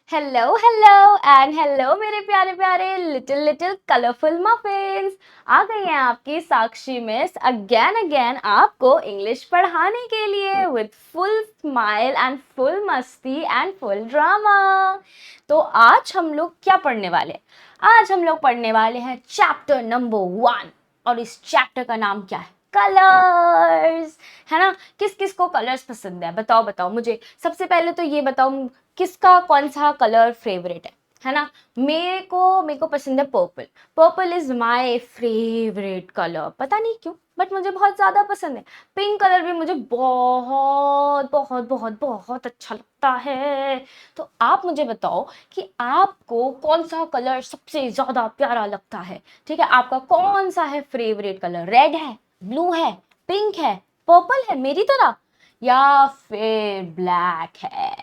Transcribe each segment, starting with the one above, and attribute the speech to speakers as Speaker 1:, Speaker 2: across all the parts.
Speaker 1: Hello hello and hello मेरे प्यारे प्यारे लिटिल लिटिल कलरफुल मफिन्स। आ गई हैं आपकी साक्षी मिस अगेन अगेन आपको इंग्लिश पढ़ाने के लिए with full smile and full मस्ती एंड फुल ड्रामा। तो आज हम लोग क्या पढ़ने वाले? आज हम लोग पढ़ने वाले हैं चैप्टर नंबर 1 और इस चैप्टर का नाम क्या है? कलर्स। है ना? किस किस को कलर्स पसंद है? बताओ बताओ मुझे। सबसे पहले तो ये बताओ, किसका कौन सा कलर फेवरेट है ना? मेरे को पसंद है purple. Purple is my favourite colour, पता नहीं क्यों बट मुझे बहुत ज्यादा पसंद है। पिंक कलर भी मुझे बहुत बहुत बहुत बहुत अच्छा लगता है। तो आप मुझे बताओ कि आपको कौन सा कलर सबसे ज्यादा प्यारा लगता है? ठीक है, आपका कौन सा है फेवरेट कलर? रेड है, ब्लू है, पिंक है, पर्पल है मेरी तरह, या फिर ब्लैक है,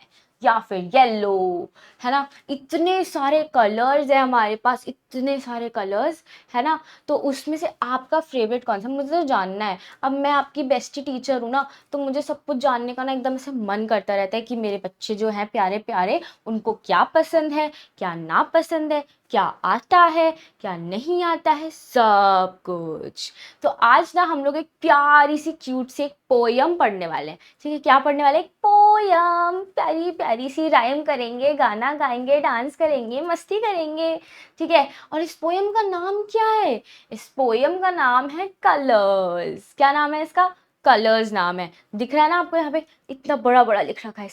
Speaker 1: या फिर येलो? है ना? इतने सारे कलर्स है हमारे पास, इतने सारे कलर्स, है ना? तो उसमें से आपका फेवरेट कौन सा, मुझे तो जानना है। अब मैं आपकी बेस्टी टीचर हूँ ना, तो मुझे सब कुछ जानने का ना एकदम से मन करता रहता है कि मेरे बच्चे जो हैं प्यारे प्यारे, उनको क्या पसंद है, क्या ना पसंद है, क्या आता है, क्या नहीं आता है, सब कुछ। तो आज ना हम लोग एक प्यारी सी क्यूट सी एक पोयम पढ़ने वाले हैं। ठीक है, क्या पढ़ने वाले? एक पोयम, प्यारी प्यारी सी राइम करेंगे, गाना गाएंगे, डांस करेंगे, मस्ती करेंगे। ठीक है, और इस पोयम का नाम क्या है? इस पोयम का नाम है कलर्स। क्या नाम है इसका? कलर्स नाम है। दिख रहा है ना आपको? यहाँ पे इतना बड़ा बड़ा लिख रखा है,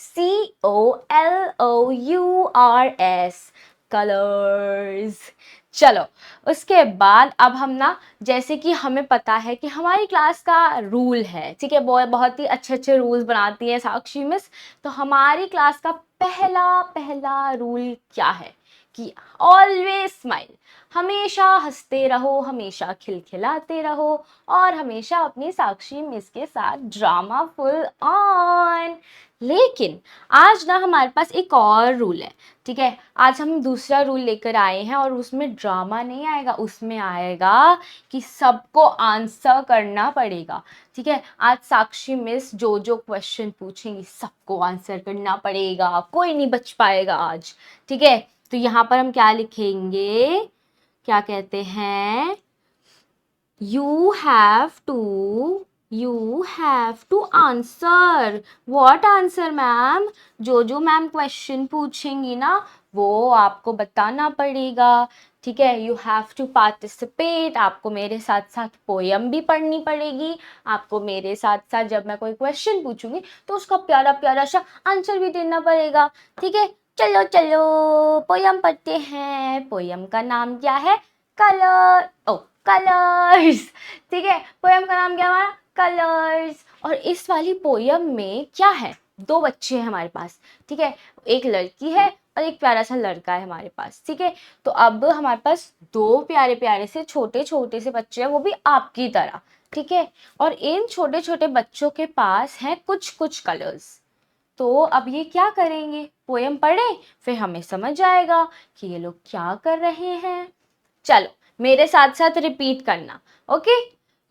Speaker 1: COLOURS, कलर्स। चलो, उसके बाद अब हम ना, जैसे कि हमें पता है कि हमारी क्लास का रूल है, ठीक है, बहुत ही अच्छे अच्छे रूल्स बनाती है साक्षी मिस। तो हमारी क्लास का पहला पहला रूल क्या है? कि ऑलवेज स्माइल, हमेशा हंसते रहो, हमेशा खिलखिलाते रहो, और हमेशा अपनी साक्षी मिस के साथ ड्रामा फुल ऑन। लेकिन आज ना हमारे पास एक और रूल है। ठीक है, आज हम दूसरा रूल लेकर आए हैं और उसमें ड्रामा नहीं आएगा, उसमें आएगा कि सबको आंसर करना पड़ेगा। ठीक है, आज साक्षी मिस जो जो क्वेश्चन पूछेंगी सबको आंसर करना पड़ेगा, कोई नहीं बच पाएगा आज। ठीक है, तो यहाँ पर हम क्या लिखेंगे? क्या कहते हैं? You have to you have to answer. What answer ma'am? जो जो मैम क्वेश्चन पूछेंगी ना वो आपको बताना पड़ेगा। ठीक है, यू हैव टू पार्टिसिपेट। आपको मेरे साथ साथ पोयम भी पढ़नी पड़ेगी। आपको मेरे साथ साथ जब मैं कोई क्वेश्चन पूछूंगी तो उसका प्यारा प्यारा सा आंसर भी देना पड़ेगा। ठीक है, चलो चलो पोयम पढ़ते हैं। पोयम का नाम क्या है? कलर, ओ कलर्स। ठीक है, पोयम का नाम क्या है हमारा? कलर्स। और इस वाली पोयम में क्या है? दो बच्चे हैं हमारे पास। ठीक है, एक लड़की है और एक प्यारा सा लड़का है हमारे पास। ठीक है, तो अब हमारे पास दो प्यारे प्यारे से छोटे छोटे से बच्चे हैं, वो भी आपकी तरह। ठीक है, और इन छोटे छोटे बच्चों के पास हैं कुछ कुछ कलर्स। तो अब ये क्या करेंगे? पोयम पढ़े फिर हमें समझ आएगा कि ये लोग क्या कर रहे हैं। चलो, मेरे साथ साथ रिपीट करना। Okay,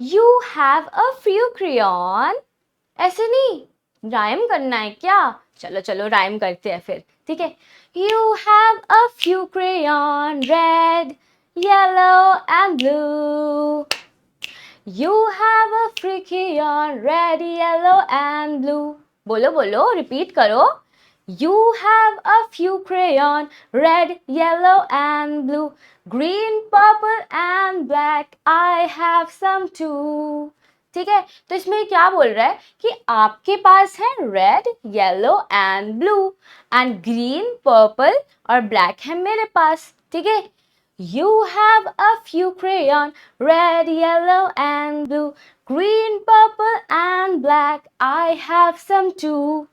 Speaker 1: you have a few crayon. ऐसे नहीं, राइम करना है क्या? चलो चलो राइम करते हैं फिर। ठीक है, you have a few crayon, red yellow and blue. You have a free crayon, red, yellow and blue. बोलो बोलो, रिपीट करो। You have a few crayon, red, yellow and blue. Green, purple and black. I have some too. ठीक है, तो इसमें क्या बोल रहा है कि आपके पास है red, yellow and blue, and green, purple और ब्लैक है मेरे पास। ठीक है, you have a few crayon, red, yellow and blue, green, purple and black. I have some too.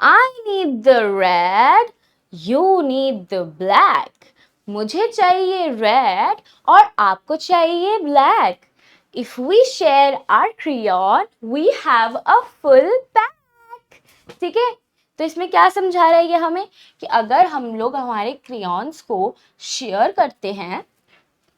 Speaker 1: I need the red, you need the black. मुझे चाहिए red और आपको चाहिए black. If we share our crayon, we have a full pack. ठीक है, तो इसमें क्या समझा रहा है ये हमें कि अगर हम लोग हमारे क्रेयॉन्स को शेयर करते हैं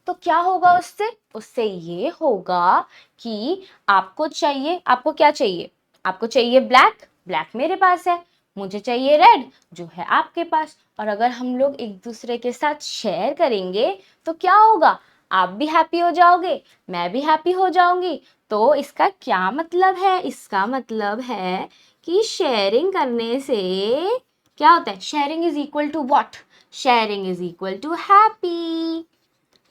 Speaker 1: तो क्या होगा उससे? उससे ये होगा कि आपको चाहिए, आपको क्या चाहिए? आपको चाहिए ब्लैक, ब्लैक मेरे पास है। मुझे चाहिए रेड जो है आपके पास। और अगर हम लोग एक दूसरे के साथ शेयर करेंगे तो क्या होगा, आप भी हैप्पी हो जाओगे, मैं भी हैप्पी हो जाऊंगी। तो इसका क्या मतलब है, इसका मतलब है कि शेयरिंग करने से क्या होता है, sharing is equal to what, sharing is equal to happy.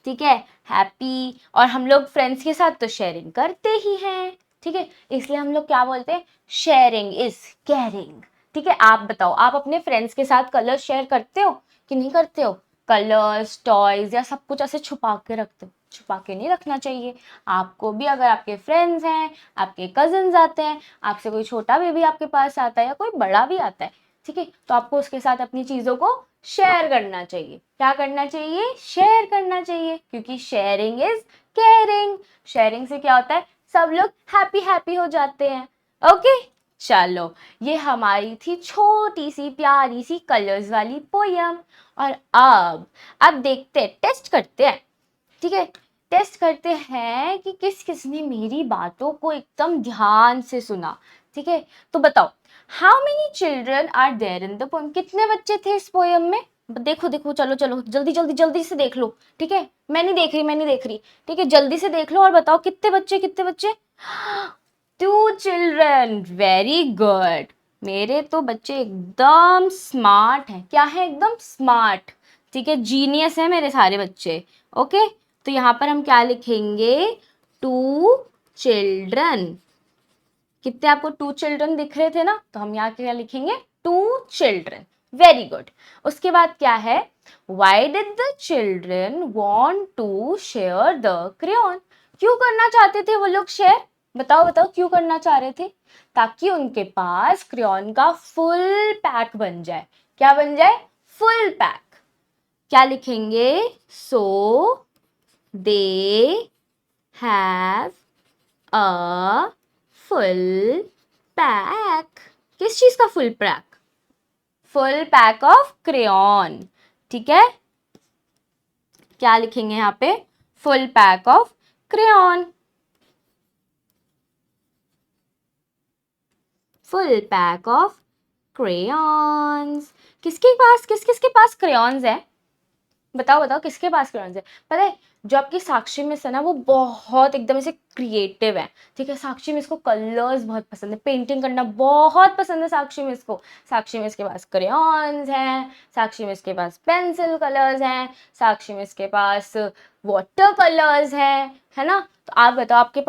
Speaker 1: ठीक है, हैप्पी। और हम लोग फ्रेंड्स के साथ तो शेयरिंग करते ही हैं, ठीक है, इसलिए हम लोग क्या बोलते हैं, शेयरिंग इज केयरिंग। ठीक है, आप बताओ, आप अपने फ्रेंड्स के साथ कलर्स शेयर करते हो कि नहीं करते हो? कलर्स, टॉयज या सब कुछ ऐसे छुपा के रखते हो? छुपा के नहीं रखना चाहिए। आपको भी, अगर आपके फ्रेंड्स हैं, आपके कजिन्स आते हैं, आपसे कोई छोटा बेबी आपके पास आता है या कोई बड़ा भी आता है, ठीक है, तो आपको उसके साथ अपनी चीजों को शेयर करना चाहिए। क्या करना चाहिए, शेयर करना चाहिए, क्योंकि शेयरिंग इज केयरिंग। शेयरिंग से क्या होता है, सब लोग हैप्पी हैप्पी हो जाते हैं। ओके, चलो, ये हमारी थी छोटी सी प्यारी सी कलर्स वाली पोयम। और अब देखते हैं, टेस्ट करते हैं, ठीक है, टेस्ट करते हैं कि किस किसने मेरी बातों को एकदम ध्यान से सुना। ठीक है, तो बताओ, how many children are there in the poem, कितने बच्चे थे इस पोएम में? देखो देखो, चलो चलो, जल्दी जल्दी जल्दी से देख लो। ठीक है, मैं नहीं देख रही, मैं नहीं देख रही। ठीक है, जल्दी से देख लो और बताओ कितने बच्चे, कितने बच्चे? 2 चिल्ड्रन, वेरी गुड। मेरे तो बच्चे एकदम स्मार्ट हैं। क्या है, एकदम स्मार्ट। ठीक है, जीनियस है मेरे सारे बच्चे। ओके, तो यहाँ पर हम क्या लिखेंगे, 2 चिल्ड्रन। कितने आपको 2 चिल्ड्रन दिख रहे थे ना, तो हम यहाँ क्या लिखेंगे, 2 चिल्ड्रन। Very good. उसके बाद क्या है, why did the children want to share the crayon, क्यों करना चाहते थे वो लोग शेयर? बताओ बताओ, क्यों करना चाह रहे थे? ताकि उनके पास क्रेयॉन का फुल पैक बन जाए। क्या बन जाए, फुल पैक। क्या लिखेंगे, so they have a full pack. किस चीज का full pack? Full pack of crayon. ठीक है, क्या लिखेंगे यहाँ पे, full pack of crayon. Full pack of crayons. किस किसके पास क्रेयॉन्स है? बताओ बताओ, किसके पास क्रेयॉन्स है? पता है, जो आपकी साक्षी मिस है ना, वो बहुत एकदम ऐसे क्रिएटिव है। ठीक है, साक्षी मिस को कलर्स बहुत पसंद है, पेंटिंग करना बहुत पसंद है साक्षी मिस को। साक्षी मिस के पास क्रेयॉन्स हैं, साक्षी मिस के पास पेंसिल कलर्स हैं, साक्षी मिस के पास वाटर कलर्स हैं, है ना? तो आप बताओ, आपके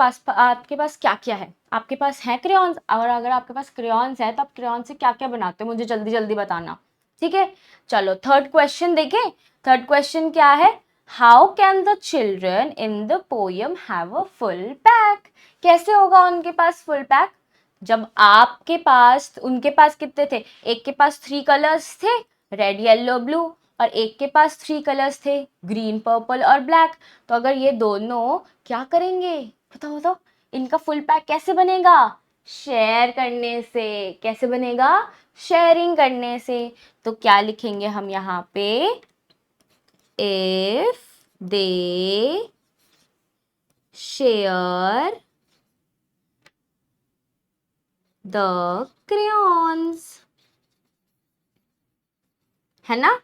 Speaker 1: पास क्या क्या है? आपके पास है क्रेयॉन्स? और अगर आपके पास क्रेयॉन्स है तो आप क्रेयॉन से क्या क्या बनाते हो, मुझे जल्दी जल्दी बताना। ठीक है, चलो थर्ड क्वेश्चन देखें। थर्ड क्वेश्चन क्या है, how can the children in the poem have a full pack, कैसे होगा उनके पास फुल पैक? जब आपके पास, उनके पास कितने थे, एक के पास 3 कलर्स थे, रेड येलो ब्लू, और एक के पास 3 कलर्स थे, ग्रीन पर्पल और ब्लैक। तो अगर ये दोनों क्या करेंगे, बताओ बताओ, इनका फुल पैक कैसे बनेगा? शेयर करने से। कैसे बनेगा, शेयरिंग करने से। तो क्या लिखेंगे हम यहाँ पे, if they share the crayons, है ना?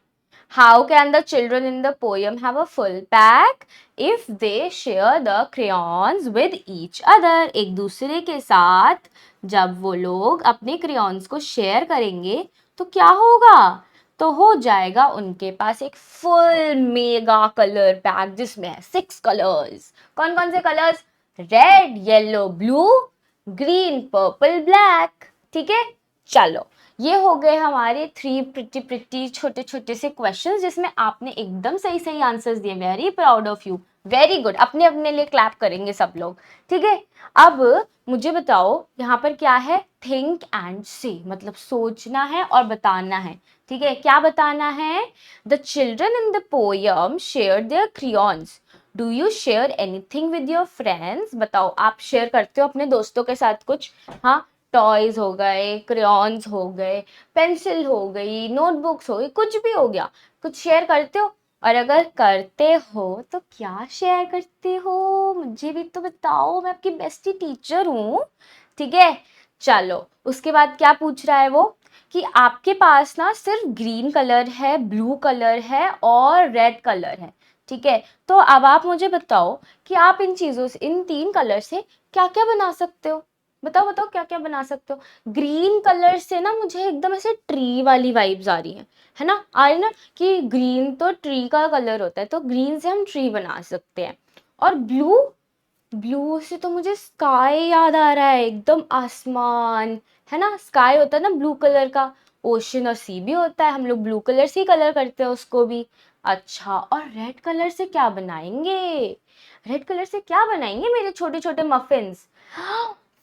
Speaker 1: How can the children in the poem have a full pack if they share the crayons with each other? एक दूसरे के साथ जब वो लोग अपने crayons को शेयर करेंगे तो क्या होगा? तो हो जाएगा उनके पास एक फुल मेगा कलर पैक जिसमें है 6 कलर्स। कौन कौन से colours? Red, yellow, blue, green, purple, black. ठीक है, चलो, ये हो गए हमारे 3 प्रिटी प्रिटी छोटे छोटे से क्वेश्चंस जिसमें आपने एकदम सही सही आंसर्स दिए। Very proud of you, very good. अपने अपने लिए क्लैप करेंगे सब लोग। ठीक है, अब मुझे बताओ यहाँ पर क्या है, थिंक एंड से, मतलब सोचना है और बताना है। ठीक है, क्या बताना है, the children in the poem share their crayons, do you share anything with your friends? बताओ, आप शेयर करते हो अपने दोस्तों के साथ कुछ? हाँ, टॉयज हो गए, क्रेयॉन्स हो गए, पेंसिल हो गई, नोटबुक्स हो गई, कुछ भी हो गया, कुछ शेयर करते हो? और अगर करते हो तो क्या शेयर करते हो, मुझे भी तो बताओ, मैं आपकी बेस्टी टीचर हूँ। ठीक है, चलो, उसके बाद क्या पूछ रहा है वो, कि आपके पास ना सिर्फ ग्रीन कलर है, ब्लू कलर है और रेड कलर है, ठीक है। तो अब आप मुझे बताओ कि आप इन चीजों से, इन 3 कलर से क्या क्या बना सकते हो। बताओ बताओ क्या क्या बना सकते हो। ग्रीन कलर से ना मुझे एकदम ऐसे ट्री वाली वाइब्स आ रही है ना, आ रही ना, कि ग्रीन तो ट्री का कलर होता है, तो ग्रीन से हम ट्री बना सकते हैं। और ब्लू, ब्लू से तो मुझे स्काई याद आ रहा है, एकदम आसमान, है ना, स्काई होता है ना ब्लू कलर का, ओशन और सी भी होता है, हम लोग ब्लू कलर से ही कलर करते हैं उसको भी। अच्छा, और रेड कलर से क्या बनाएंगे, रेड कलर से क्या बनाएंगे मेरे छोटे छोटे मफिन्स,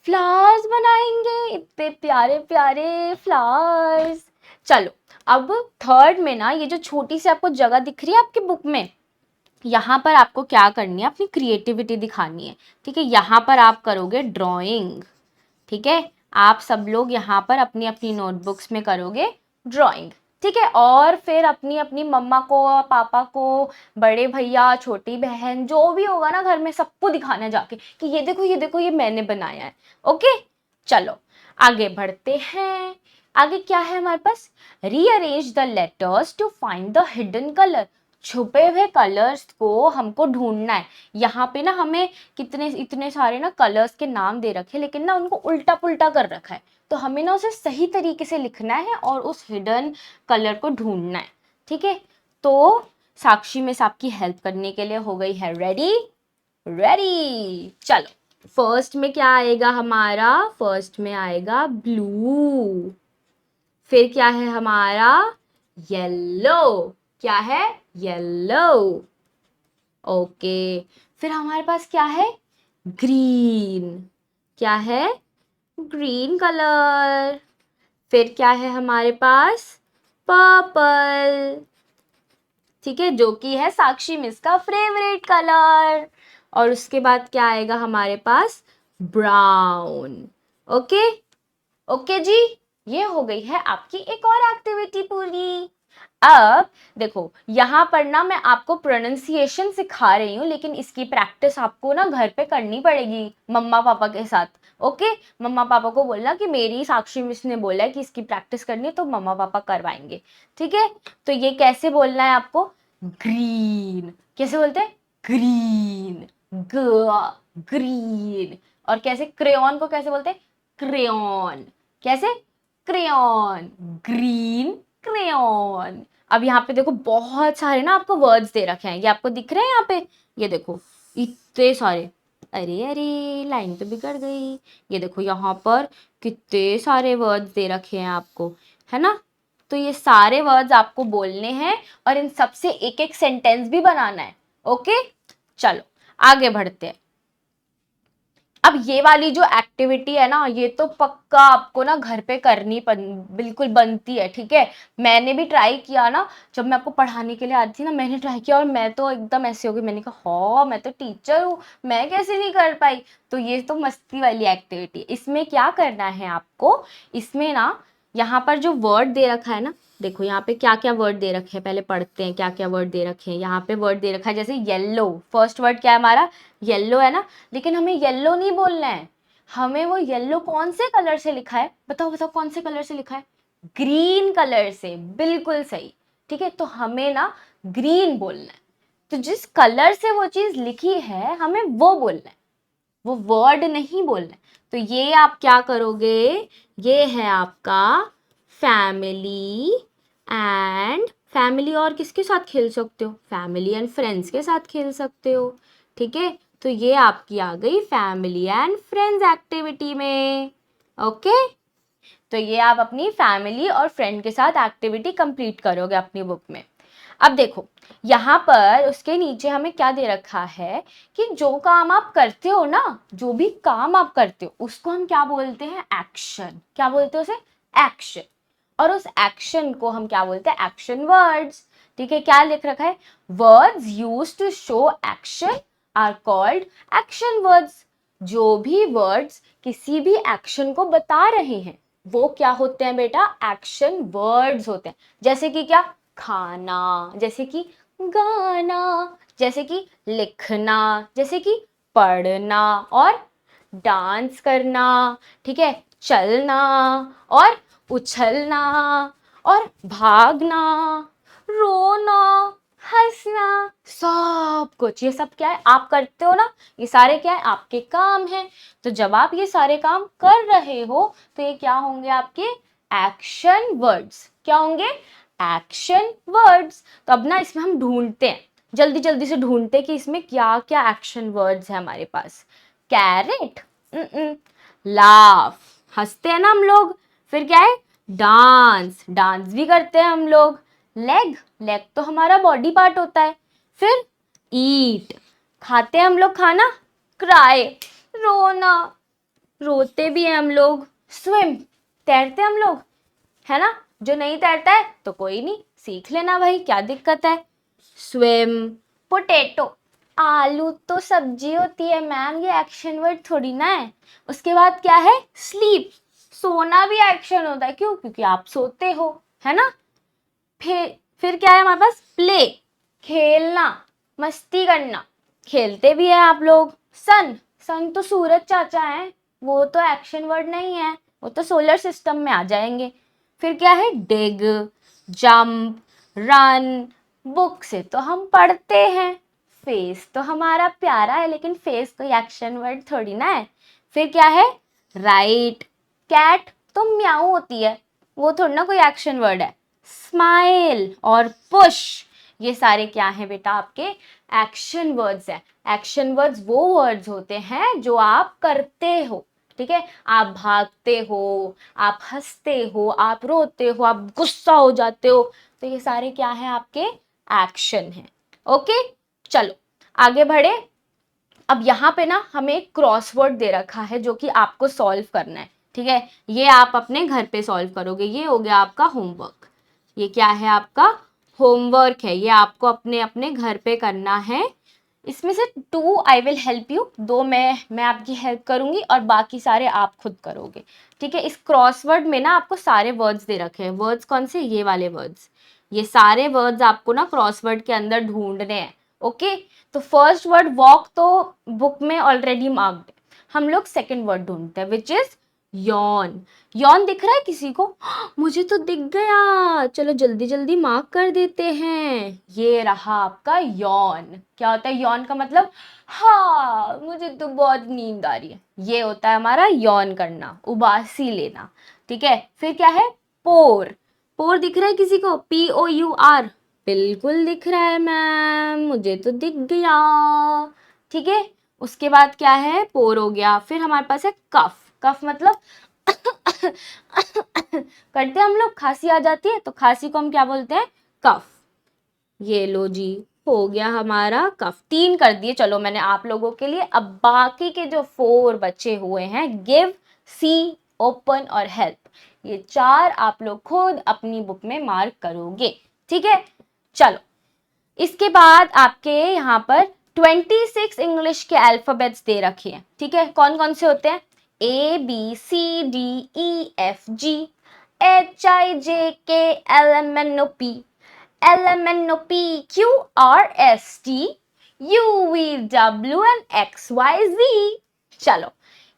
Speaker 1: फ्लावर्स बनाएंगे, इतने प्यारे प्यारे फ्लावर्स। चलो, अब थर्ड में ना ये जो छोटी सी आपको जगह दिख रही है आपकी बुक में, यहाँ पर आपको क्या करनी है, अपनी क्रिएटिविटी दिखानी है, ठीक है। यहाँ पर आप करोगे ड्राइंग, ठीक है। आप सब लोग यहाँ पर अपनी अपनी नोटबुक्स में करोगे ड्राइंग, ठीक है। और फिर अपनी अपनी मम्मा को, पापा को, बड़े भैया, छोटी बहन, जो भी होगा ना घर में, सबको दिखाना जाके कि ये देखो ये देखो ये मैंने बनाया है। ओके, चलो आगे बढ़ते हैं। आगे क्या है हमारे पास, rearrange the letters to find the hidden colour. छुपे हुए कलर्स को हमको ढूंढना है। यहाँ पे ना हमें कितने इतने सारे ना कलर्स के नाम दे रखे, लेकिन ना उनको उल्टा पुल्टा कर रखा है, तो हमें ना उसे सही तरीके से लिखना है और उस हिडन कलर को ढूंढना है, ठीक है। तो साक्षी मिस आपकी हेल्प करने के लिए हो गई है रेडी। रेडी, चलो फर्स्ट में क्या आएगा हमारा, फर्स्ट में आएगा ब्लू, फिर क्या है हमारा, येलो, क्या है, येलो, ओके। फिर हमारे पास क्या है, ग्रीन, क्या है, ग्रीन कलर। फिर क्या है हमारे पास, पर्पल, ठीक है, जो कि है साक्षी मिस का फेवरेट कलर। और उसके बाद क्या आएगा हमारे पास, ब्राउन। ओके, ओके जी, ये हो गई है आपकी एक और एक्टिविटी पूरी। अब देखो, यहाँ पर ना मैं आपको प्रोनाउंसिएशन सिखा रही हूँ, लेकिन इसकी प्रैक्टिस आपको ना घर पे करनी पड़ेगी मम्मा पापा के साथ। ओके, मम्मा पापा को बोलना कि मेरी साक्षी मिस ने बोला है कि इसकी प्रैक्टिस करनी है, तो मम्मा पापा करवाएंगे, ठीक है। तो ये कैसे बोलना है आपको, ग्रीन, कैसे बोलते हैं, ग्रीन, ग्रीन। और कैसे, क्रेयॉन को कैसे बोलते हैं, क्रेयॉन, कैसे, क्रेयॉन, ग्रीन क्रेयॉन। अब यहाँ पे देखो बहुत सारे ना आपको वर्ड्स दे रखे हैं, ये आपको दिख रहे हैं यहाँ पे, ये देखो इतने सारे, अरे अरे लाइन तो बिगड़ गई। ये देखो यहाँ पर कितने सारे वर्ड्स दे रखे हैं आपको, है ना। तो ये सारे वर्ड्स आपको बोलने हैं और इन सबसे एक एक सेंटेंस भी बनाना है। ओके, चलो आगे बढ़ते हैं। अब ये वाली जो एक्टिविटी है ना, ये तो पक्का आपको ना घर पे करनी बिल्कुल बनती है, ठीक है। मैंने भी ट्राई किया ना, जब मैं आपको पढ़ाने के लिए आती थी ना, मैंने ट्राई किया और मैं तो एकदम ऐसे हो गई, मैंने कहा हाँ मैं तो टीचर हूँ, मैं कैसे नहीं कर पाई। तो ये तो मस्ती वाली एक्टिविटी। इसमें क्या करना है आपको, इसमें ना यहाँ पर जो वर्ड दे रखा है ना, देखो यहाँ पे क्या क्या वर्ड दे रखे हैं, पहले पढ़ते हैं क्या क्या वर्ड दे रखे हैं। यहाँ पे वर्ड दे रखा है जैसे येलो, फर्स्ट वर्ड क्या है हमारा, येलो है ना, लेकिन हमें येलो नहीं बोलना है, हमें वो येलो कौन से कलर से लिखा है, बताओ बताओ कौन से कलर से लिखा है, ग्रीन कलर से, बिल्कुल सही, ठीक है। तो हमें ना ग्रीन बोलना है, तो जिस कलर से वो चीज लिखी है हमें वो बोलना है, वो वर्ड नहीं बोलना है। तो ये आप क्या करोगे, ये है आपका फैमिली एंड, फैमिली और किसके साथ खेल सकते हो, फैमिली एंड फ्रेंड्स के साथ खेल सकते हो, ठीक है। तो ये आपकी आ गई फैमिली एंड फ्रेंड्स एक्टिविटी में। ओके, तो ये आप अपनी फैमिली और फ्रेंड के साथ एक्टिविटी कंप्लीट करोगे अपनी बुक में। अब देखो यहाँ पर उसके नीचे हमें क्या दे रखा है कि जो काम आप करते हो ना, जो भी काम आप करते हो उसको हम क्या बोलते हैं, एक्शन, क्या बोलते हैं उसे, एक्शन। और उस एक्शन को हम क्या बोलते हैं, एक्शन वर्ड्स, ठीक है। क्या लिख रखा है, words used to show action are called action words. जो भी वर्ड्स किसी भी एक्शन को बता रहे हैं वो क्या होते हैं बेटा, एक्शन वर्ड्स होते हैं। जैसे कि क्या, खाना, जैसे कि गाना, जैसे कि लिखना, जैसे कि पढ़ना और डांस करना, ठीक है, चलना और उछलना और भागना, रोना, हंसना, सब कुछ, ये सब क्या है आप करते हो ना, ये सारे क्या है आपके काम हैं। तो जब आप ये सारे काम कर रहे हो तो ये क्या होंगे आपके एक्शन वर्ड्स। क्या होंगे? Action words. तो अब ना इसमें हम ढूंढते हैं, जल्दी जल्दी से ढूंढते हैं कि इसमें क्या क्या एक्शन वर्ड्स है हमारे पास। कैरेट, लाफ, हंसते हैं ना हम लोग। फिर क्या है? डांस, डांस भी करते हैं हम लोग। लेग, लेग तो हमारा बॉडी पार्ट होता है। फिर ईट, खाते हैं हम लोग खाना। क्राई, रोना, रोते भी हैं हम लोग। स्विम, तैरते हैं हम लोग, है ना। जो नहीं तैरता है तो कोई नहीं, सीख लेना भाई, क्या दिक्कत है। स्विम। पोटैटो, आलू तो सब्जी होती है मैम, ये एक्शन वर्ड थोड़ी ना है। उसके बाद क्या है? स्लीप, सोना भी एक्शन होता है। क्यों? क्योंकि आप सोते हो, है ना। फिर क्या है हमारे पास? प्ले, खेलना, मस्ती करना, खेलते भी है आप लोग। सन, सन तो सूरज चाचा है, वो तो एक्शन वर्ड नहीं है, वो तो सोलर सिस्टम में आ जाएंगे। फिर क्या है? डिग, जंप, रन, बुक से तो हम पढ़ते हैं। फेस तो हमारा प्यारा है, लेकिन फेस कोई एक्शन वर्ड थोड़ी ना है। फिर क्या है? राइट, कैट तो म्याऊ होती है, वो थोड़ी ना कोई एक्शन वर्ड है। स्माइल और पुश, ये सारे क्या हैं बेटा आपके एक्शन वर्ड्स हैं। एक्शन वर्ड्स वो वर्ड्स होते हैं जो आप करते हो, ठीक है। आप भागते हो, आप हंसते हो, आप रोते हो, आप गुस्सा हो जाते हो, तो ये सारे क्या हैं आपके एक्शन हैं। ओके, चलो आगे बढ़े। अब यहाँ पे ना हमें एक क्रॉसवर्ड दे रखा है जो कि आपको सॉल्व करना है, ठीक है। ये आप अपने घर पे सॉल्व करोगे, ये हो गया आपका होमवर्क। ये क्या है? आपका होमवर्क है, ये आपको अपने अपने घर पे करना है। इसमें से 2 आई विल हेल्प यू, 2 मैं आपकी हेल्प करूंगी और बाकी सारे आप खुद करोगे, ठीक है। इस क्रॉसवर्ड में ना आपको सारे वर्ड्स दे रखे हैं। वर्ड्स कौन से? ये वाले वर्ड्स। ये सारे वर्ड्स आपको ना क्रॉसवर्ड के अंदर ढूंढने हैं। ओके, तो फर्स्ट वर्ड वॉक तो बुक में ऑलरेडी मार्क्ड है। हम लोग सेकंड वर्ड ढूंढते हैं विच इज यॉन। यॉन दिख रहा है किसी को? मुझे तो दिख गया, चलो जल्दी जल्दी मार्क कर देते हैं। ये रहा आपका यॉन। क्या होता है यॉन का मतलब? हाँ मुझे तो बहुत नींद आ रही है, ये होता है हमारा यॉन करना, उबासी लेना, ठीक है। फिर क्या है? पोर, पोर दिख रहा है किसी को? POUR, बिल्कुल दिख रहा है मैम, मुझे तो दिख गया, ठीक है। उसके बाद क्या है? पोर हो गया। फिर हमारे पास है कफ, कफ मतलब करते हम लोग, खांसी आ जाती है तो खांसी को हम क्या बोलते हैं? कफ। ये लो जी, हो गया हमारा कफ। 3 कर दिए चलो मैंने आप लोगों के लिए। अब बाकी के जो 4 बचे हुए हैं, गिव, सी, ओपन और हेल्प, ये 4 आप लोग खुद अपनी बुक में मार्क करोगे, ठीक है। चलो इसके बाद आपके यहाँ पर 26 इंग्लिश के अल्फाबेट्स दे रखे हैं, ठीक है। कौन कौन से होते हैं? ABCDEFG HIJKLMNOP LMNOPQRSTUVW and XYZ। चलो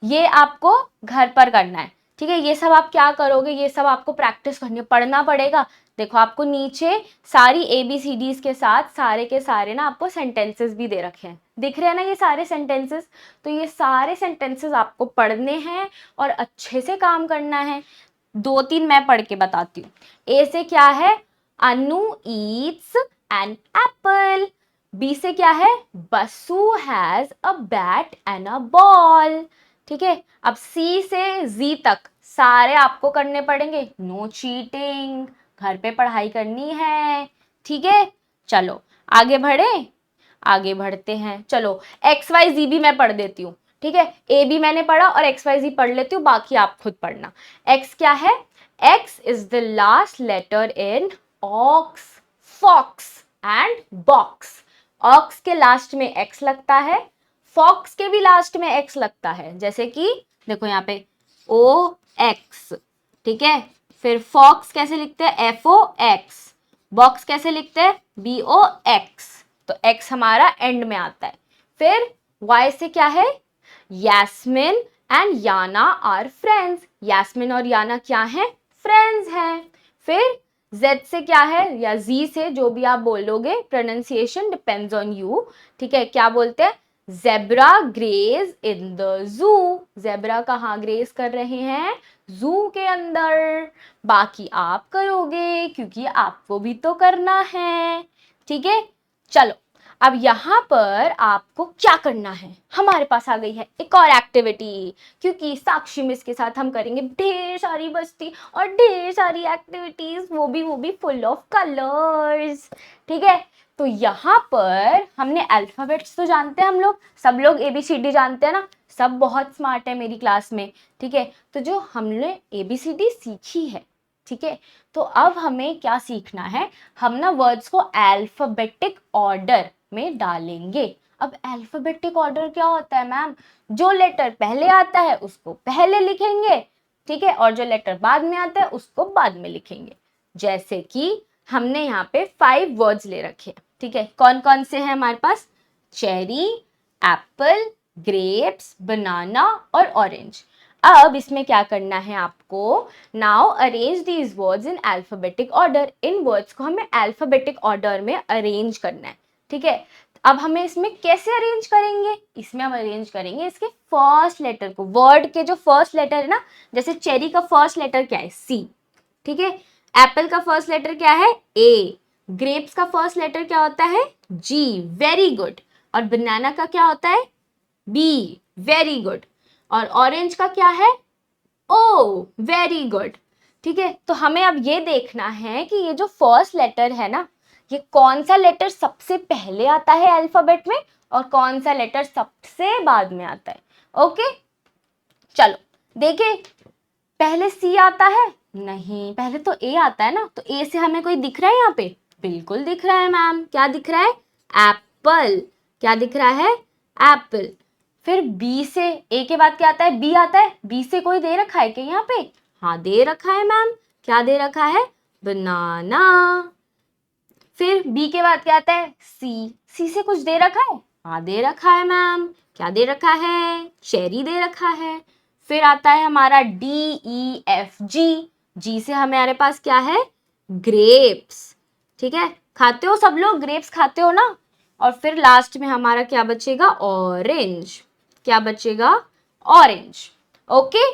Speaker 1: ये आपको घर पर करना है, ठीक है। ये सब आप क्या करोगे? ये सब आपको प्रैक्टिस करनी है, पढ़ना पड़ेगा। देखो आपको नीचे सारी ABCDs के साथ सारे के सारे ना आपको सेंटेंसेस भी दे रखे हैं, दिख रहे हैं ना ये सारे सेंटेंसेस। तो ये सारे सेंटेंसेस आपको पढ़ने हैं और अच्छे से काम करना है। 2-3 मैं पढ़ के बताती हूँ। ए से क्या है? अनु ईट्स एन एप्पल। बी से क्या है? Basu has a bat and a ball, ठीक है। अब सी से जी तक सारे आपको करने पड़ेंगे, नो चीटिंग, घर पे पढ़ाई करनी है, ठीक है। चलो आगे बढ़े, आगे बढ़ते हैं। चलो XYZ भी मैं पढ़ देती हूँ, ठीक है। ए भी मैंने पढ़ा और XYZ पढ़ लेती हूँ, बाकी आप खुद पढ़ना। X क्या है? X is the last letter in ox, fox and box। ox के लास्ट में X लगता है, fox के भी लास्ट में X लगता है, जैसे कि देखो यहाँ पे OX, ठीक है। फिर fox कैसे लिखते हैं? FOX। बॉक्स कैसे लिखते हैं? BOX। तो X हमारा एंड में आता है। फिर Y से क्या है? Yasmin and Yana are friends. Yasmin और याना क्या है? फ्रेंड्स हैं। फिर Z से क्या है या Z से, जो भी आप बोलोगे, प्रोनाउंसिएशन डिपेंड्स ऑन यू। ठीक है, क्या बोलते हैं? Zebra graze in the zoo. Zebra कहाँ ग्रेज कर रहे हैं? जू के अंदर। बाकी आप करोगे क्योंकि आपको भी तो करना है। ठीक है, चलो अब यहाँ पर आपको क्या करना है, हमारे पास आ गई है एक और एक्टिविटी, क्योंकि साक्षी मिस के साथ हम करेंगे ढेर सारी मस्ती और ढेर सारी एक्टिविटीज, वो भी फुल ऑफ कलर्स। ठीक है, तो यहाँ पर हमने अल्फाबेट्स तो जानते हैं, हम लोग सब लोग ABCD जानते हैं ना, सब बहुत स्मार्ट है मेरी क्लास में। ठीक है, तो जो हमने ABCD सीखी है, ठीक है, तो अब हमें क्या सीखना है, हम ना वर्ड्स को अल्फाबेटिक ऑर्डर में डालेंगे। अब अल्फाबेटिक ऑर्डर क्या होता है मैम? जो लेटर पहले आता है उसको पहले लिखेंगे, ठीक है, और जो लेटर बाद में आता है उसको बाद में लिखेंगे। जैसे कि हमने यहाँ पे 5 वर्ड्स ले रखे हैं। ठीक है, कौन कौन से हैं हमारे पास? चेरी, एप्पल, ग्रेप्स, बनाना और ऑरेंज। अब इसमें क्या करना है आपको? Now arrange these words in alphabetic order. In words को हमें अल्फाबेटिक ऑर्डर में अरेंज करना है। ठीक है, अब हमें इसमें कैसे अरेंज करेंगे? इसमें हम अरेंज करेंगे इसके फर्स्ट लेटर को, वर्ड के जो फर्स्ट लेटर है ना, जैसे चेरी का फर्स्ट लेटर क्या है? C। ठीक है, एप्पल का फर्स्ट लेटर क्या है? A। ग्रेप्स का फर्स्ट लेटर क्या होता है? G। Very good. और बनाना का क्या होता है? B। Very good. और ऑरेंज का क्या है? O। Very good. ठीक है, तो हमें अब ये देखना है कि ये जो फर्स्ट लेटर है ना, ये कौन सा लेटर सबसे पहले आता है अल्फाबेट में और कौन सा लेटर सबसे बाद में आता है। ओके, चलो देखिए, पहले C आता है? नहीं, पहले तो A आता है ना, तो A से हमें कोई दिख रहा है यहाँ पे? बिल्कुल दिख रहा है मैम। क्या दिख रहा है? एप्पल। क्या दिख रहा है? एप्पल। फिर B से, A के बाद क्या आता है? B आता है। B से कोई दे रखा है क्या यहाँ पे? हाँ, दे रखा है मैम। क्या दे रखा है? बनाना। फिर B के बाद क्या आता है? C। C से कुछ दे रखा है? हाँ, दे रखा है मैम। क्या दे रखा है? चेरी दे रखा है। फिर आता है हमारा DEFG। G से हमारे पास क्या है? ग्रेप्स। ठीक है, खाते हो सब लोग, ग्रेप्स खाते हो ना। और फिर लास्ट में हमारा क्या बचेगा? ऑरेंज। क्या बचेगा? ऑरेंज। ओके,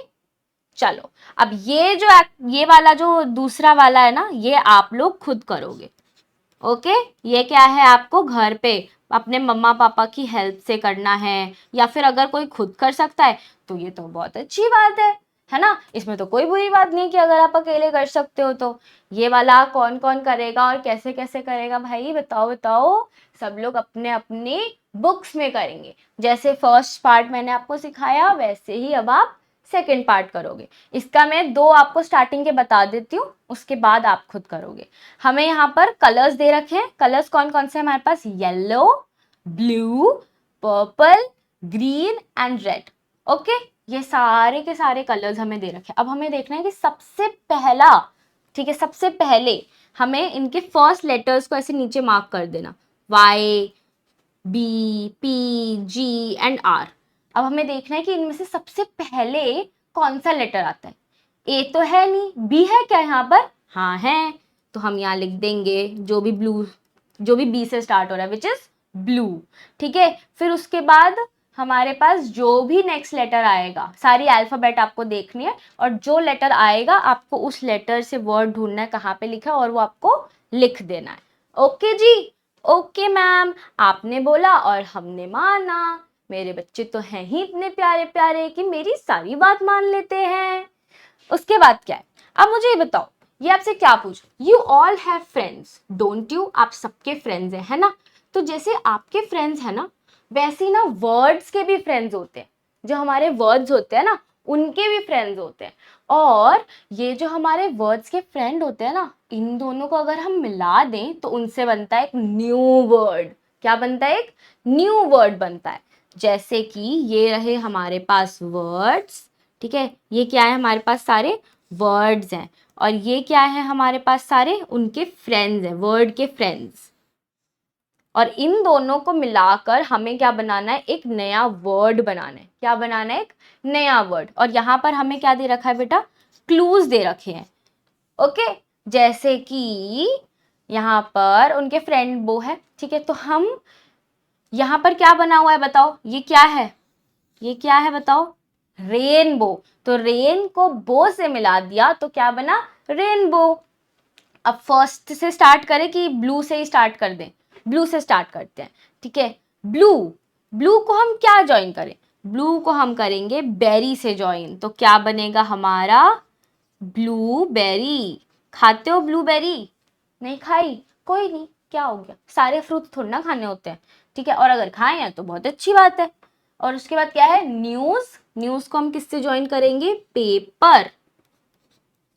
Speaker 1: चलो अब ये वाला जो दूसरा वाला है ना, ये आप लोग खुद करोगे। ओके, ये क्या है, आपको घर पे अपने मम्मा पापा की हेल्प से करना है, या फिर अगर कोई खुद कर सकता है तो ये तो बहुत अच्छी बात है ना, इसमें तो कोई बुरी बात नहीं कि अगर आप अकेले कर सकते हो तो। ये वाला कौन कौन करेगा और कैसे कैसे करेगा भाई, बताओ बताओ। सब लोग अपने अपने बुक्स में करेंगे। जैसे फर्स्ट पार्ट मैंने आपको सिखाया, वैसे ही अब आप सेकेंड पार्ट करोगे। इसका मैं 2 आपको स्टार्टिंग के बता देती हूँ, उसके बाद आप खुद करोगे। हमें यहाँ पर कलर्स दे रखे हैं। कलर्स कौन कौन से हमारे पास? Yellow, blue, purple, green and red. Okay, ये सारे के सारे कलर्स हमें दे रखे हैं। अब हमें देखना है कि सबसे पहला, ठीक है, सबसे पहले हमें इनके फर्स्ट लेटर्स को ऐसे नीचे मार्क कर देना, Y, B, P, G and R। अब हमें देखना है कि इनमें से सबसे पहले कौन सा लेटर आता है। A तो है नहीं, B है क्या यहाँ पर? हाँ है, तो हम यहाँ लिख देंगे जो भी B से स्टार्ट हो रहा है, विच इज ब्लू। ठीक है, फिर उसके बाद हमारे पास जो भी नेक्स्ट लेटर आएगा, सारी अल्फाबेट आपको देखनी है, और जो लेटर आएगा आपको उस लेटर से वर्ड ढूंढना है कहाँ पे लिखा है, और वो आपको लिख देना है। ओके जी, ओके मैम, आपने बोला और हमने माना। मेरे बच्चे तो हैं ही इतने प्यारे प्यारे कि मेरी सारी बात मान लेते हैं। उसके बाद क्या है, अब मुझे ये बताओ, ये आपसे क्या पूछ, you all have friends don't you? आप सबके फ्रेंड्स हैं, है ना? तो जैसे आपके फ्रेंड्स है ना, वैसे ही ना वर्ड्स के भी फ्रेंड्स होते हैं। जो हमारे वर्ड्स होते हैं ना, उनके भी फ्रेंड्स होते हैं। और ये जो हमारे वर्ड्स के फ्रेंड होते हैं ना, इन दोनों को अगर हम मिला दें तो उनसे बनता है एक न्यू वर्ड। क्या बनता है? एक न्यू वर्ड बनता है। जैसे कि ये रहे हमारे पास वर्ड्स, ठीक है, ये क्या है हमारे पास? सारे वर्ड्स हैं। और ये क्या है हमारे पास? सारे उनके फ्रेंड्स हैं, वर्ड के फ्रेंड्स। और इन दोनों को मिलाकर हमें क्या बनाना है? एक नया वर्ड बनाना है। क्या बनाना है? एक नया वर्ड। और यहाँ पर हमें क्या दे रखा है बेटा? क्लूज दे रखे हैं। ओके, जैसे कि यहाँ पर उनके फ्रेंड बो है, ठीक है, तो हम यहाँ पर क्या बना हुआ है बताओ, ये क्या है, ये क्या है बताओ, रेनबो। तो रेन को बो से मिला दिया तो क्या बना, रेनबो। अब फर्स्ट से स्टार्ट करें कि ब्लू से ही स्टार्ट कर दें, ब्लू से स्टार्ट करते हैं, ठीक है। ब्लू, ब्लू को हम क्या ज्वाइन करें, ब्लू को हम करेंगे बेरी से ज्वाइन, तो क्या बनेगा हमारा, ब्लूबेरी। खाते हो ब्लूबेरी, नहीं खाई, कोई नहीं, क्या हो गया, सारे फ्रूट थोड़ा ना खाने होते हैं, ठीक है, और अगर खाए हैं तो बहुत अच्छी बात है। और उसके बाद क्या है, न्यूज, न्यूज को हम किससे ज्वाइन करेंगे, पेपर।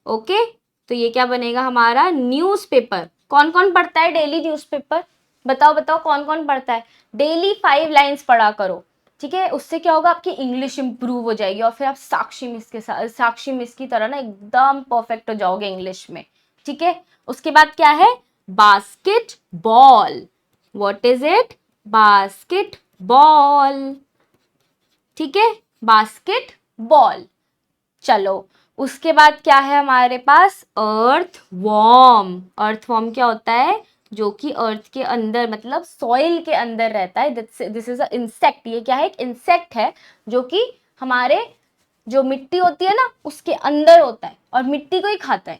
Speaker 1: ओके, तो ये क्या बनेगा हमारा, न्यूज़पेपर। कौन कौन पढ़ता है डेली न्यूज़पेपर, बताओ बताओ कौन कौन पढ़ता है, डेली 5 लाइन्स पढ़ा करो, ठीक है, उससे क्या होगा, आपकी इंग्लिश इंप्रूव हो जाएगी और फिर आप साक्षी मिस के साथ, साक्षी मिस की तरह ना एकदम परफेक्ट हो जाओगे इंग्लिश में, ठीक है। उसके बाद क्या है, basket ball, what is it, basket ball, ठीक है, बास्केट बॉल। चलो, उसके बाद क्या है हमारे पास, अर्थ वॉर्म। अर्थ वॉर्म क्या होता है, जो कि अर्थ के अंदर मतलब सॉइल के अंदर रहता है, दिस इज अ इंसेक्ट। ये क्या है, एक इंसेक्ट है जो कि हमारे जो मिट्टी होती है ना उसके अंदर होता है और मिट्टी को ही खाता है।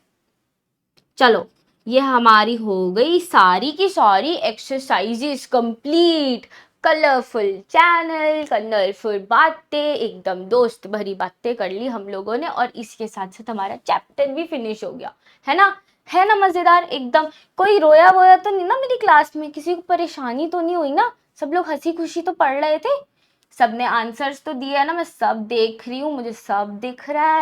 Speaker 1: चलो, ये हमारी हो गई सारी की सारी exercises complete. Colourful channel, colourful बातें, एकदम दोस्त भरी बातें कर ली हम लोगों ने और इसके साथ साथ हमारा चैप्टर भी फिनिश हो गया, है ना, है ना मजेदार एकदम। कोई रोया वोया तो नहीं ना मेरी क्लास में, किसी को परेशानी तो नहीं हुई ना, सब लोग हंसी खुशी तो पढ़ रहे थे, सबने आंसर्स तो दिए है ना, मैं सब देख रही हूँ, मुझे सब दिख रहा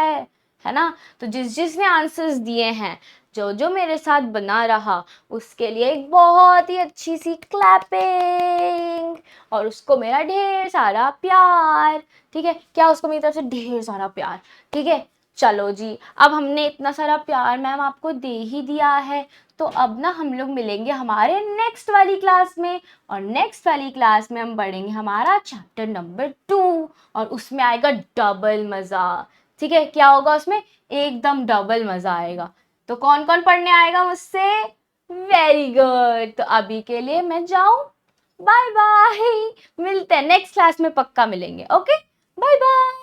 Speaker 1: है ना। तो जिस जिसने आंसर्स दिए हैं, जो जो मेरे साथ बना रहा, उसके लिए एक बहुत ही अच्छी सी क्लैपिंग और उसको मेरा ढेर सारा प्यार, ठीक है, क्या उसको मेरी तरफ से ढेर सारा प्यार, ठीक है। चलो जी, अब हमने इतना सारा प्यार मैम आपको दे ही दिया है, तो अब ना हम लोग मिलेंगे हमारे नेक्स्ट वाली क्लास में और नेक्स्ट वाली क्लास में हम पढ़ेंगे हमारा चैप्टर नंबर 2 और उसमें आएगा डबल मज़ा, ठीक है। क्या होगा उसमें, एकदम डबल मज़ा आएगा। तो कौन कौन पढ़ने आएगा मुझसे, वेरी गुड। तो अभी के लिए मैं जाऊं, बाय बाय, मिलते हैं नेक्स्ट क्लास में, पक्का मिलेंगे, ओके, बाय बाय।